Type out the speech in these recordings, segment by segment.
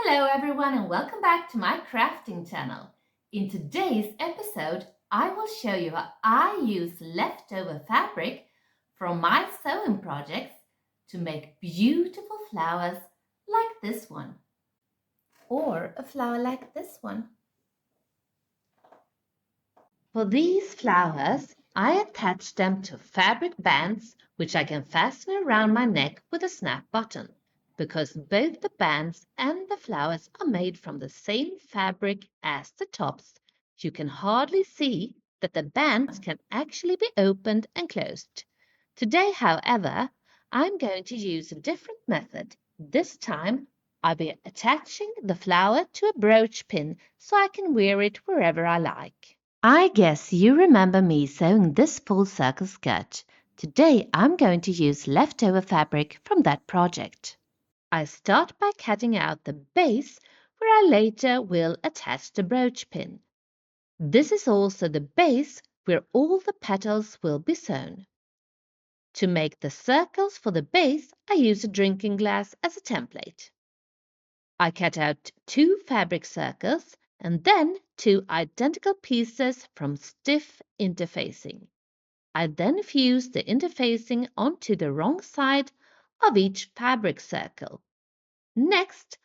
Hello everyone and welcome back to my crafting channel. In today's episode, I will show you how I use leftover fabric from my sewing projects to make beautiful flowers like this one. Or a flower like this one. For these flowers, I attach them to fabric bands which I can fasten around my neck with a snap button, because both the bands and the flowers are made from the same fabric as the tops. You can hardly see that the bands can actually be opened and closed. Today, however, I'm going to use a different method. This time, I'll be attaching the flower to a brooch pin so I can wear it wherever I like. I guess you remember me sewing this full circle skirt. Today I'm going to use leftover fabric from that project. I start by cutting out the base where I later will attach the brooch pin. This is also the base where all the petals will be sewn. To make the circles for the base, I use a drinking glass as a template. I cut out 2 fabric circles and then 2 identical pieces from stiff interfacing. I then fuse the interfacing onto the wrong side of each fabric circle. Next,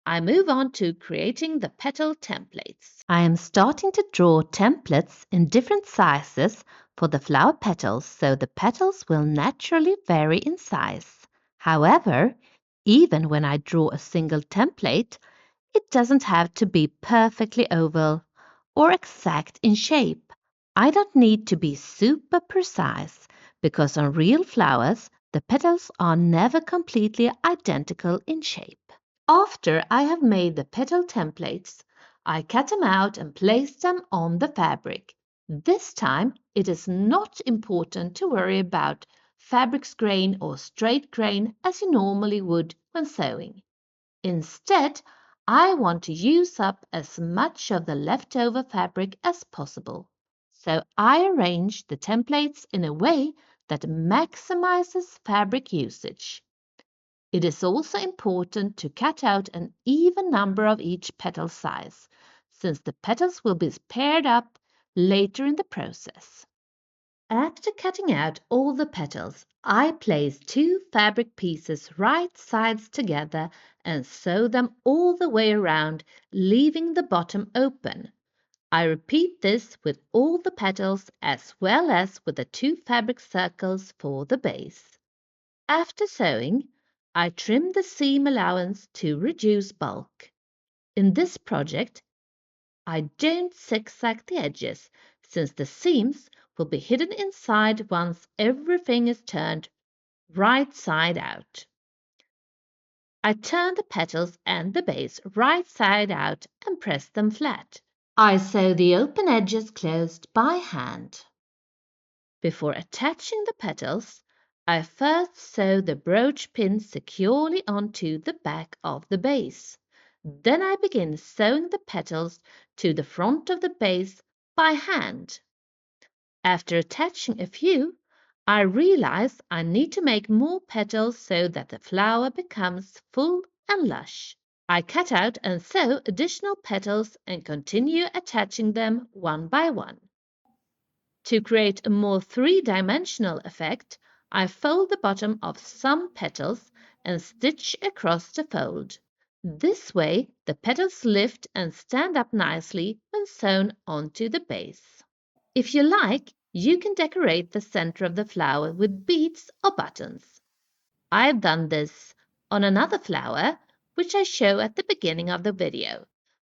I move on to creating the petal templates. I am starting to draw templates in different sizes for the flower petals, so the petals will naturally vary in size. However, even when I draw a single template, it doesn't have to be perfectly oval or exact in shape. I don't need to be super precise because on real flowers, the petals are never completely identical in shape. After I have made the petal templates, I cut them out and place them on the fabric. This time, it is not important to worry about fabric's grain or straight grain as you normally would when sewing. Instead, I want to use up as much of the leftover fabric as possible. So I arrange the templates in a way that maximizes fabric usage. It is also important to cut out an even number of each petal size, since the petals will be paired up later in the process. After cutting out all the petals, I place 2 fabric pieces right sides together and sew them all the way around, leaving the bottom open. I repeat this with all the petals as well as with the 2 fabric circles for the base. After sewing, I trim the seam allowance to reduce bulk. In this project, I don't zigzag the edges, since the seams will be hidden inside once everything is turned right side out. I turn the petals and the base right side out and press them flat. I sew the open edges closed by hand. Before attaching the petals, I first sew the brooch pin securely onto the back of the base. Then I begin sewing the petals to the front of the base by hand. After attaching a few, I realize I need to make more petals so that the flower becomes full and lush. I cut out and sew additional petals and continue attaching them one by one. To create a more three-dimensional effect, I fold the bottom of some petals and stitch across the fold. This way, the petals lift and stand up nicely when sewn onto the base. If you like, you can decorate the center of the flower with beads or buttons. I've done this on another flower, which I show at the beginning of the video.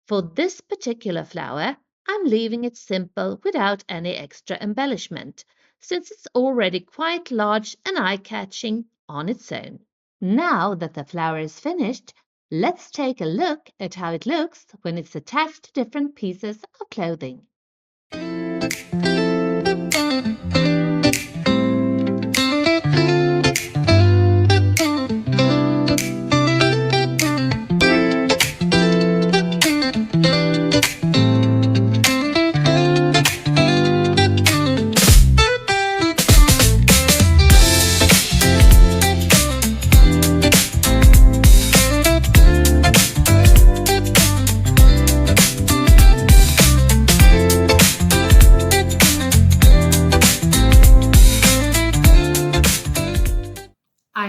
For this particular flower, I'm leaving it simple without any extra embellishment, since it's already quite large and eye-catching on its own. Now that the flower is finished, let's take a look at how it looks when it's attached to different pieces of clothing.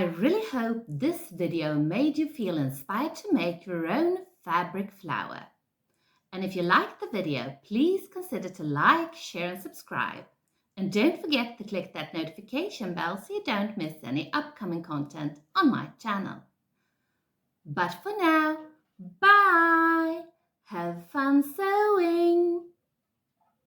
I really hope this video made you feel inspired to make your own fabric flower. And if you liked the video, please consider to like, share and subscribe. And don't forget to click that notification bell so you don't miss any upcoming content on my channel. But for now, bye! Have fun sewing!